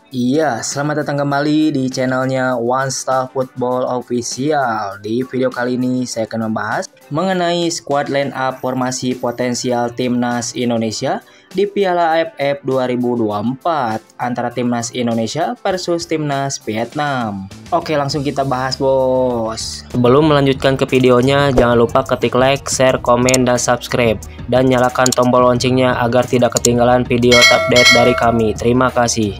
Iya, selamat datang kembali di channelnya One Star Football Official. Di video kali ini saya akan membahas mengenai squad line up formasi potensial Timnas Indonesia di Piala AFF 2024 antara Timnas Indonesia versus Timnas Vietnam. Oke, langsung kita bahas, bos. Sebelum melanjutkan ke videonya, jangan lupa ketik like, share, komen, dan subscribe. Dan nyalakan tombol loncengnya agar tidak ketinggalan video update dari kami. Terima kasih.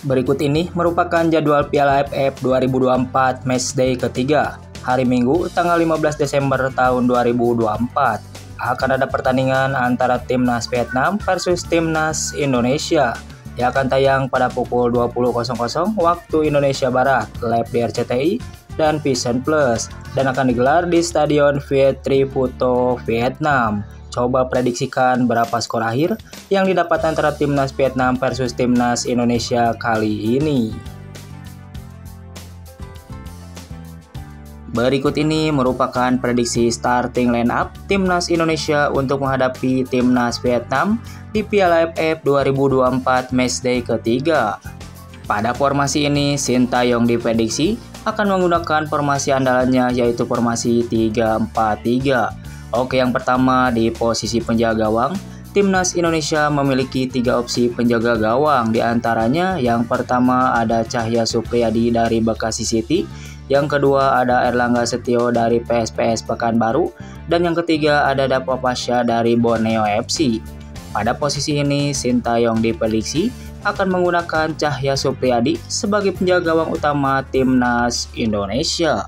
Berikut ini merupakan jadwal Piala AFF 2024 Matchday ketiga, hari Minggu tanggal 15 Desember tahun 2024. Akan ada pertandingan antara Timnas Vietnam versus Timnas Indonesia yang akan tayang pada pukul 20.00 waktu Indonesia Barat, live di RCTI dan Vision Plus, dan akan digelar di Stadion Viet Tri Phuto, Vietnam. Coba prediksikan berapa skor akhir yang didapat antara Timnas Vietnam versus Timnas Indonesia kali ini. Berikut ini merupakan prediksi starting lineup Timnas Indonesia untuk menghadapi Timnas Vietnam di Piala AFF 2024 Matchday ketiga. Pada formasi ini, Sintayong diprediksi akan menggunakan formasi andalannya yaitu formasi 3-4-3. Oke, yang pertama di posisi penjaga gawang, Timnas Indonesia memiliki 3 opsi penjaga gawang. Di antaranya yang pertama ada Cahya Supriyadi dari Bekasi City, yang kedua ada Erlangga Setio dari PSPS Pekanbaru, dan yang ketiga ada Dapo Pasha dari Borneo FC. Pada posisi ini, Sintayong diprediksi akan menggunakan Cahya Supriyadi sebagai penjaga gawang utama Timnas Indonesia.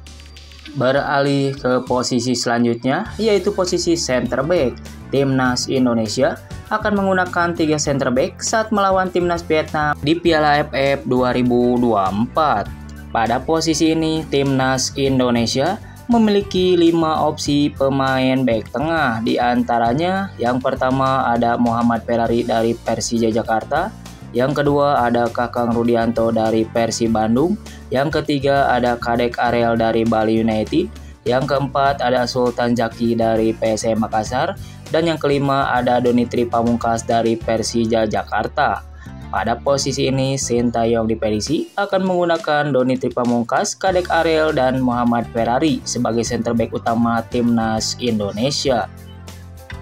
Beralih ke posisi selanjutnya, yaitu posisi center back. Timnas Indonesia akan menggunakan 3 center back saat melawan Timnas Vietnam di Piala AFF 2024. Pada posisi ini, Timnas Indonesia memiliki 5 opsi pemain back tengah. Di antaranya, yang pertama ada Muhammad Ferrari dari Persija Jakarta, yang kedua ada Kakang Rudianto dari Persib Bandung, yang ketiga ada Kadek Ariel dari Bali United, yang keempat ada Sultan Jaki dari PSM Makassar, dan yang kelima ada Donitri Pamungkas dari Persija Jakarta. Pada posisi ini, Sintayong diprediksi akan menggunakan Donitri Pamungkas, Kadek Ariel, dan Muhammad Ferrari sebagai center back utama Timnas Indonesia.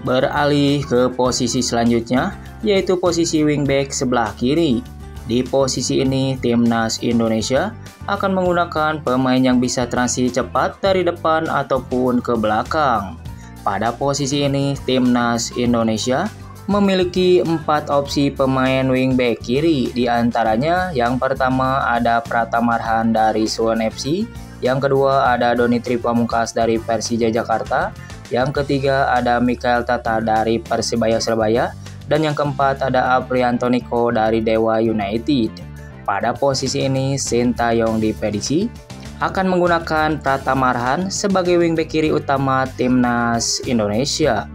Beralih ke posisi selanjutnya, yaitu posisi wingback sebelah kiri. Di posisi ini, Timnas Indonesia akan menggunakan pemain yang bisa transisi cepat dari depan ataupun ke belakang. Pada posisi ini, Timnas Indonesia memiliki 4 opsi pemain wingback kiri. Di antaranya, yang pertama ada Pratama Arhan dari Suwon FC, yang kedua ada Donitri Pamungkas dari Persija Jakarta, yang ketiga ada Mikael Tata dari Persebaya Surabaya, dan yang keempat ada Aprianto Niko dari Dewa United. Pada posisi ini, Sintayong diprediksi akan menggunakan Pratama Arhan sebagai wingback kiri utama Timnas Indonesia.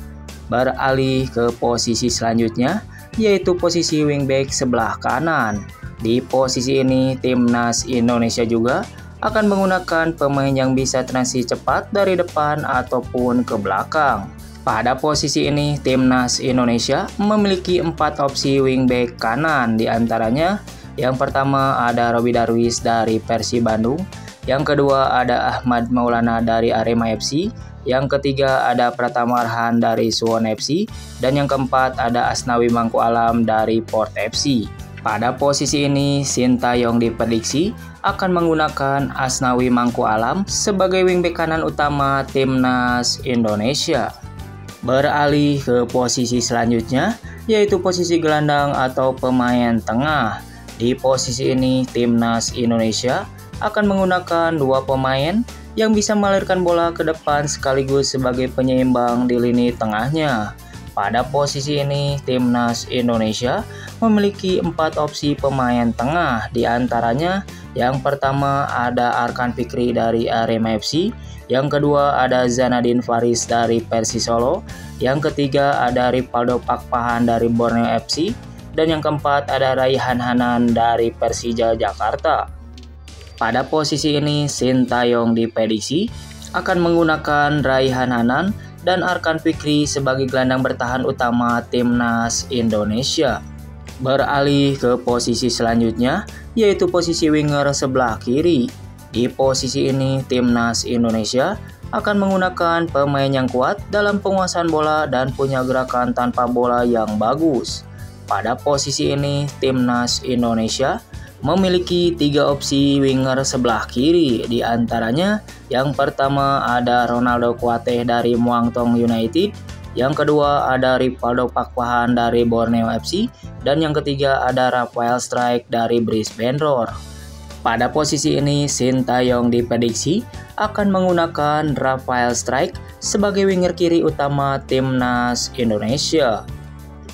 Beralih ke posisi selanjutnya, yaitu posisi wingback sebelah kanan. Di posisi ini, Timnas Indonesia juga akan menggunakan pemain yang bisa transisi cepat dari depan ataupun ke belakang. Pada posisi ini, Timnas Indonesia memiliki 4 opsi wingback kanan. Di antaranya, yang pertama ada Robby Darwis dari Persib Bandung, yang kedua ada Ahmad Maulana dari Arema FC, yang ketiga ada Pratama Arhan dari Suwon FC, dan yang keempat ada Asnawi Mangku Alam dari Port FC. Pada posisi ini, Sintayong diprediksi akan menggunakan Asnawi Mangku Alam sebagai wingback kanan utama Timnas Indonesia. Beralih ke posisi selanjutnya, yaitu posisi gelandang atau pemain tengah. Di posisi ini, Timnas Indonesia akan menggunakan 2 pemain yang bisa mengalirkan bola ke depan sekaligus sebagai penyeimbang di lini tengahnya. Pada posisi ini, Timnas Indonesia memiliki 4 opsi pemain tengah. Di antaranya, yang pertama ada Arkan Fikri dari Arema FC, yang kedua ada Zanadin Faris dari Persis Solo, yang ketiga ada Rivaldo Pakpahan dari Borneo FC, dan yang keempat ada Raihan Hanan dari Persija Jakarta. Pada posisi ini, Sintayong diprediksi akan menggunakan Raihan Hanan dan Arkan Fikri sebagai gelandang bertahan utama Timnas Indonesia. Beralih ke posisi selanjutnya, yaitu posisi winger sebelah kiri. Di posisi ini, timnas Indonesia akan menggunakan pemain yang kuat dalam penguasaan bola dan punya gerakan tanpa bola yang bagus. Pada posisi ini, timnas Indonesia memiliki 3 opsi winger sebelah kiri. Di antaranya, yang pertama ada Ronaldo Kuateh dari Muangthong United, yang kedua ada Rivaldo Pakpahan dari Borneo FC, dan yang ketiga ada Rafael Strijk dari Brisbane Roar. Pada posisi ini, Sintayong diprediksi akan menggunakan Rafael Strijk sebagai winger kiri utama timnas Indonesia.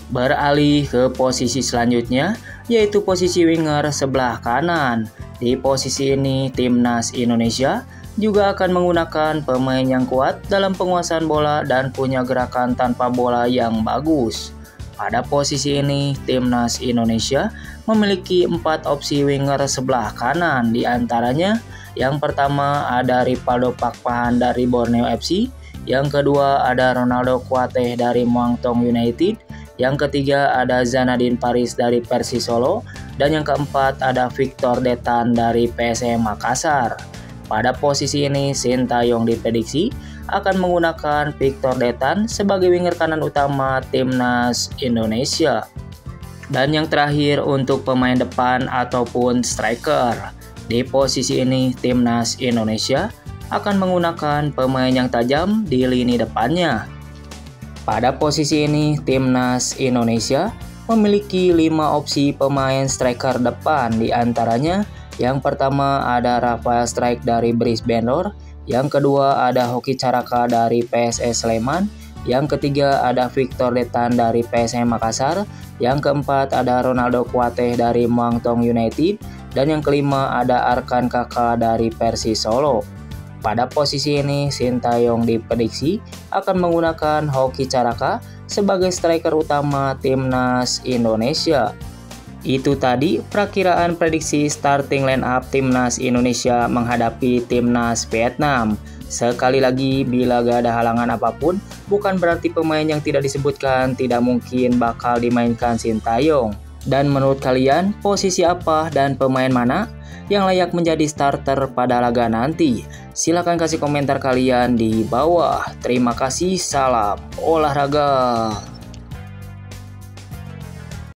Beralih ke posisi selanjutnya, yaitu posisi winger sebelah kanan. Di posisi ini, timnas Indonesia juga akan menggunakan pemain yang kuat dalam penguasaan bola dan punya gerakan tanpa bola yang bagus. Pada posisi ini, timnas Indonesia memiliki 4 opsi winger sebelah kanan. Di antaranya, yang pertama ada Rivaldo Pakpahan dari Borneo FC, yang kedua ada Ronaldo Kuateh dari Muangthong United, yang ketiga ada Zanadin Paris dari Persis Solo, dan yang keempat ada Victor Detan dari PSM Makassar. Pada posisi ini, Sintayong diprediksi akan menggunakan Victor Detan sebagai winger kanan utama timnas Indonesia. Dan yang terakhir untuk pemain depan ataupun striker. Di posisi ini, timnas Indonesia akan menggunakan pemain yang tajam di lini depannya. Pada posisi ini, timnas Indonesia memiliki 5 opsi pemain striker depan. Di antaranya, yang pertama ada Rafael Strijk dari Brisbane Roar, yang kedua ada Hoki Caraka dari PSS Sleman, yang ketiga ada Victor Detan dari PSM Makassar, yang keempat ada Ronaldo Kuateh dari Muangthong United, dan yang kelima ada Arkan Kaka dari Persis Solo. Pada posisi ini, Sintayong diprediksi akan menggunakan Hoki Caraka sebagai striker utama timnas Indonesia. Itu tadi perakiraan prediksi starting line up timnas Indonesia menghadapi timnas Vietnam. Sekali lagi, bila gak ada halangan apapun, bukan berarti pemain yang tidak disebutkan tidak mungkin bakal dimainkan Sintayong. Dan menurut kalian, posisi apa dan pemain mana yang layak menjadi starter pada laga nanti? Silahkan kasih komentar kalian di bawah. Terima kasih, salam olahraga.